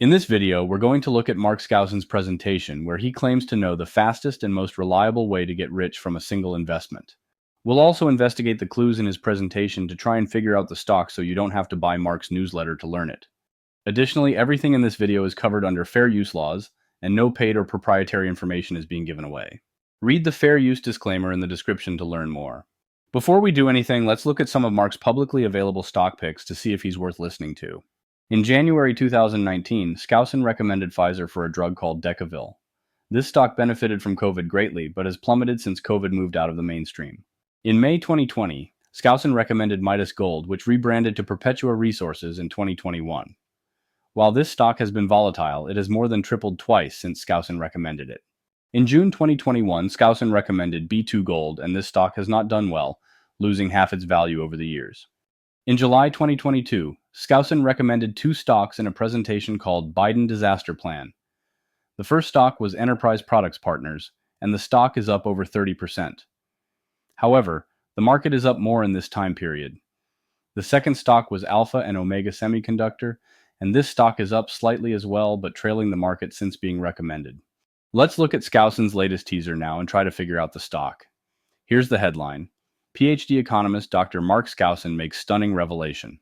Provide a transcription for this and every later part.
In this video, we're going to look at Mark Skousen's presentation where he claims to know the fastest and most reliable way to get rich from a single investment. We'll also investigate the clues in his presentation to try and figure out the stock so you don't have to buy Mark's newsletter to learn it. Additionally, everything in this video is covered under fair use laws, and no paid or proprietary information is being given away. Read the fair use disclaimer in the description to learn more. Before we do anything, let's look at some of Mark's publicly available stock picks to see if he's worth listening to. In January 2019, Skousen recommended Pfizer for a drug called Decavil. This stock benefited from COVID greatly, but has plummeted since COVID moved out of the mainstream. In May 2020, Skousen recommended Midas Gold, which rebranded to Perpetua Resources in 2021. While this stock has been volatile, it has more than tripled twice since Skousen recommended it. In June 2021, Skousen recommended B2 Gold, and this stock has not done well, losing half its value over the years. In July 2022, Skousen recommended two stocks in a presentation called Biden Disaster Plan. The first stock was Enterprise Products Partners, and the stock is up over 30%. However, the market is up more in this time period. The second stock was Alpha and Omega Semiconductor, and this stock is up slightly as well, but trailing the market since being recommended. Let's look at Skousen's latest teaser now and try to figure out the stock. Here's the headline. PhD economist Dr. Mark Skousen makes stunning revelation.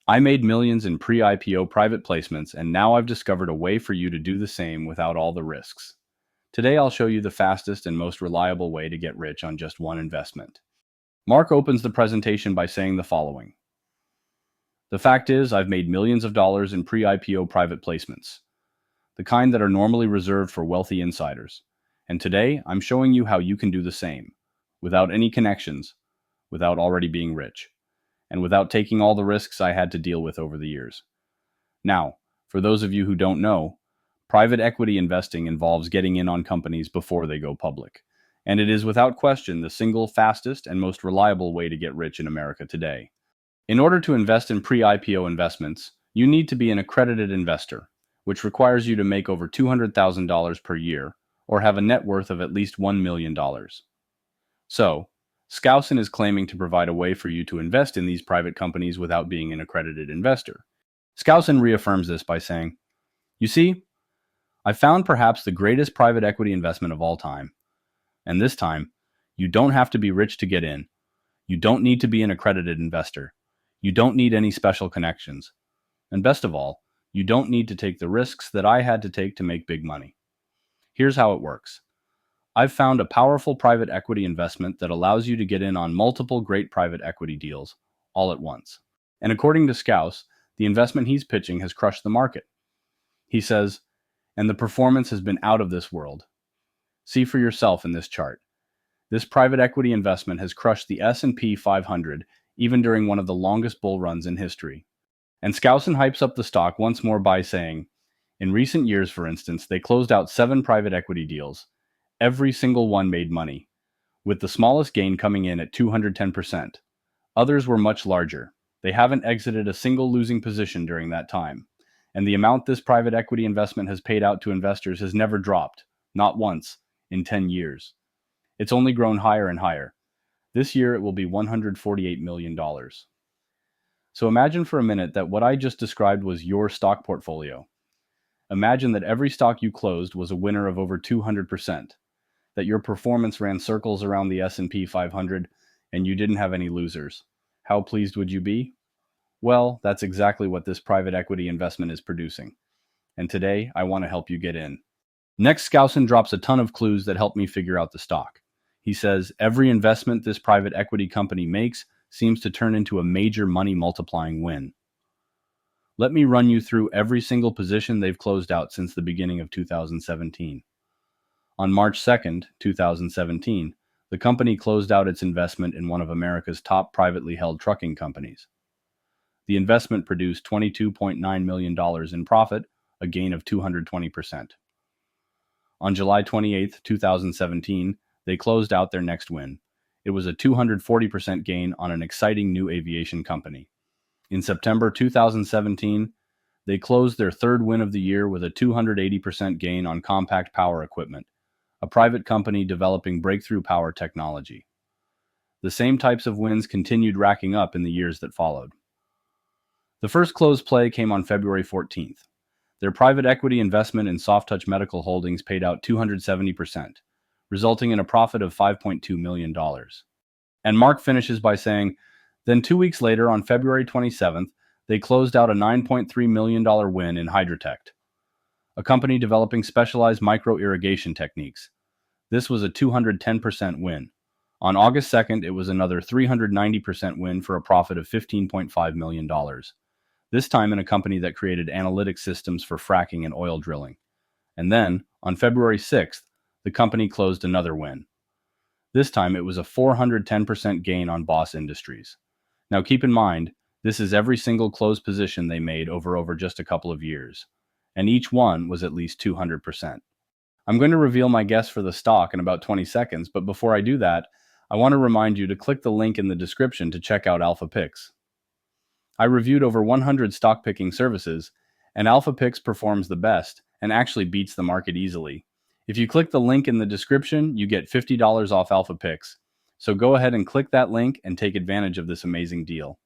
I made millions in pre-IPO private placements, and now I've discovered a way for you to do the same without all the risks. Today I'll show you the fastest and most reliable way to get rich on just one investment. Mark opens the presentation by saying the following. The fact is, I've made millions of dollars in pre-IPO private placements, the kind that are normally reserved for wealthy insiders. And today I'm showing you how you can do the same, without any connections, without already being rich, and without taking all the risks I had to deal with over the years. Now, for those of you who don't know, private equity investing involves getting in on companies before they go public, and it is without question the single fastest and most reliable way to get rich in America today. In order to invest in pre-IPO investments, you need to be an accredited investor, which requires you to make over $200,000 per year or have a net worth of at least $1 million. So, Skousen is claiming to provide a way for you to invest in these private companies without being an accredited investor. Skousen reaffirms this by saying, "You see, I found perhaps the greatest private equity investment of all time. And this time, you don't have to be rich to get in. You don't need to be an accredited investor. You don't need any special connections. And best of all, you don't need to take the risks that I had to take to make big money. Here's how it works. I've found a powerful private equity investment that allows you to get in on multiple great private equity deals all at once. And according to Skousen, the investment he's pitching has crushed the market. He says, and the performance has been out of this world. See for yourself in this chart. This private equity investment has crushed the S&P 500 even during one of the longest bull runs in history. And Skousen hypes up the stock once more by saying, in recent years, for instance, they closed out 7 private equity deals. Every single one made money, with the smallest gain coming in at 210%. Others were much larger. They haven't exited a single losing position during that time. And the amount this private equity investment has paid out to investors has never dropped, not once, in 10 years. It's only grown higher and higher. This year it will be $148 million. So imagine for a minute that what I just described was your stock portfolio. Imagine that every stock you closed was a winner of over 200%. That your performance ran circles around the S&P 500 and you didn't have any losers. How pleased would you be? Well, that's exactly what this private equity investment is producing. And today, I want to help you get in. Next, Skousen drops a ton of clues that help me figure out the stock. He says, every investment this private equity company makes seems to turn into a major money multiplying win. Let me run you through every single position they've closed out since the beginning of 2017. On March 2nd, 2017, the company closed out its investment in one of America's top privately held trucking companies. The investment produced $22.9 million in profit, a gain of 220%. On July 28th, 2017, they closed out their next win. It was a 240% gain on an exciting new aviation company. In September 2017, they closed their third win of the year with a 280% gain on Compact Power Equipment, a private company developing breakthrough power technology. The same types of wins continued racking up in the years that followed. The first close play came on February 14th. Their private equity investment in Softtouch Medical Holdings paid out 270%, resulting in a profit of $5.2 million. And Mark finishes by saying, then 2 weeks later, on February 27th, they closed out a $9.3 million win in Hydrotect, a company developing specialized micro-irrigation techniques. This was a 210% win. On August 2nd, it was another 390% win for a profit of $15.5 million. This time in a company that created analytic systems for fracking and oil drilling. And then, on February 6th, the company closed another win. This time it was a 410% gain on Boss Industries. Now keep in mind, this is every single closed position they made over just a couple of years. And each one was at least 200%. I'm going to reveal my guess for the stock in about 20 seconds, but before I do that, I want to remind you to click the link in the description to check out Alpha Picks. I reviewed over 100 stock picking services, and Alpha Picks performs the best and actually beats the market easily. If you click the link in the description, you get $50 off Alpha Picks. So go ahead and click that link and take advantage of this amazing deal.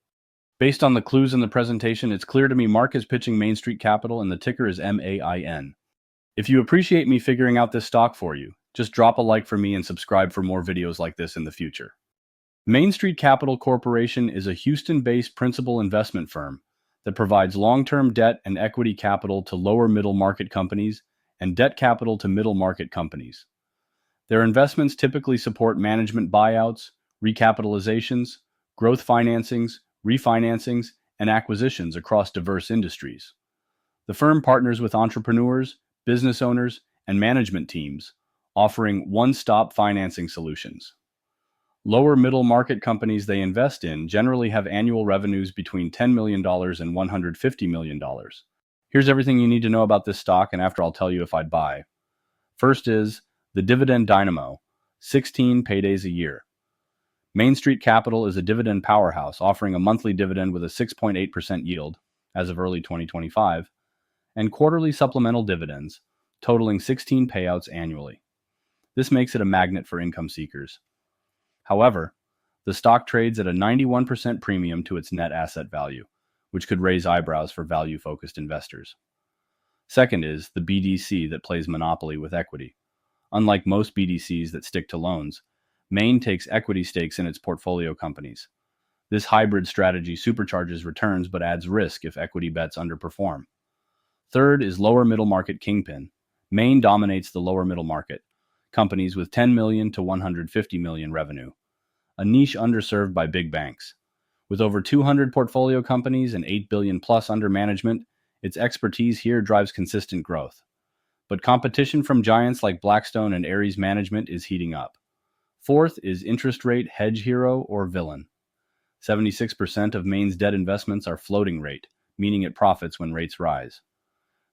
Based on the clues in the presentation, it's clear to me Mark is pitching Main Street Capital and the ticker is MAIN. If you appreciate me figuring out this stock for you, just drop a like for me and subscribe for more videos like this in the future. Main Street Capital Corporation is a Houston-based principal investment firm that provides long-term debt and equity capital to lower middle market companies and debt capital to middle market companies. Their investments typically support management buyouts, recapitalizations, growth financings, refinancings, and acquisitions across diverse industries. The firm partners with entrepreneurs, business owners, and management teams, offering one-stop financing solutions. Lower middle market companies they invest in generally have annual revenues between $10 million and $150 million. Here's everything you need to know about this stock, and after I'll tell you if I'd buy. First is the dividend dynamo, 16 paydays a year. Main Street Capital is a dividend powerhouse, offering a monthly dividend with a 6.8% yield as of early 2025, and quarterly supplemental dividends, totaling 16 payouts annually. This makes it a magnet for income seekers. However, the stock trades at a 91% premium to its net asset value, which could raise eyebrows for value-focused investors. Second is the BDC that plays monopoly with equity. Unlike most BDCs that stick to loans, Main takes equity stakes in its portfolio companies. This hybrid strategy supercharges returns but adds risk if equity bets underperform. Third is lower middle market kingpin. Main dominates the lower middle market, companies with 10 million to 150 million revenue, a niche underserved by big banks. With over 200 portfolio companies and 8 billion plus under management, its expertise here drives consistent growth. But competition from giants like Blackstone and Ares Management is heating up. Fourth is interest rate hedge hero or villain. 76% of Main's debt investments are floating rate, meaning it profits when rates rise.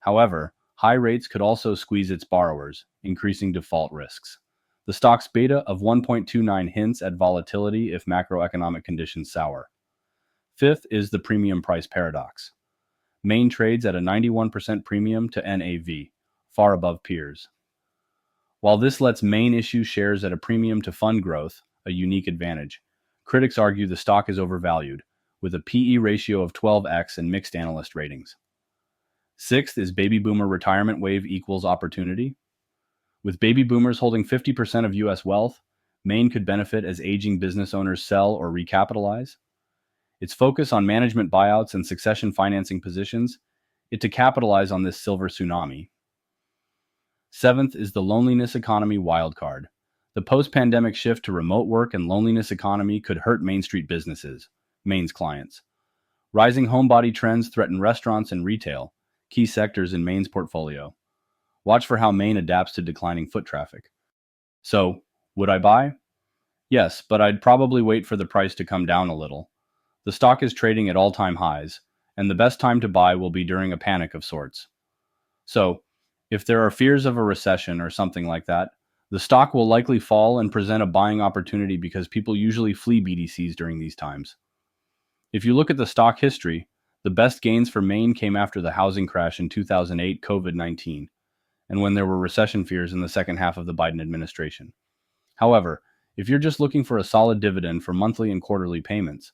However, high rates could also squeeze its borrowers, increasing default risks. The stock's beta of 1.29 hints at volatility if macroeconomic conditions sour. Fifth is the premium price paradox. Main trades at a 91% premium to NAV, far above peers. While this lets Main issue shares at a premium to fund growth, a unique advantage, critics argue the stock is overvalued, with a PE ratio of 12x and mixed analyst ratings. Sixth is baby boomer retirement wave equals opportunity. With baby boomers holding 50% of U.S. wealth, Main could benefit as aging business owners sell or recapitalize. Its focus on management buyouts and succession financing positions it to capitalize on this silver tsunami. Seventh is the loneliness economy wildcard. The post-pandemic shift to remote work and loneliness economy could hurt Main Street businesses, Main's clients. Rising homebody trends threaten restaurants and retail, key sectors in Main's portfolio. Watch for how Main adapts to declining foot traffic. So, would I buy? Yes, but I'd probably wait for the price to come down a little. The stock is trading at all-time highs, and the best time to buy will be during a panic of sorts. So, if there are fears of a recession or something like that, the stock will likely fall and present a buying opportunity because people usually flee BDCs during these times. If you look at the stock history, the best gains for Main came after the housing crash in 2008 COVID-19, and when there were recession fears in the second half of the Biden administration. However, if you're just looking for a solid dividend for monthly and quarterly payments,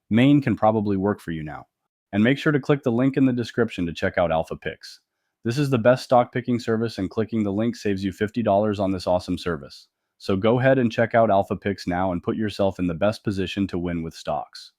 Main can probably work for you now. And make sure to click the link in the description to check out Alpha Picks. This is the best stock picking service, and clicking the link saves you $50 on this awesome service. So go ahead and check out Alpha Picks now and put yourself in the best position to win with stocks.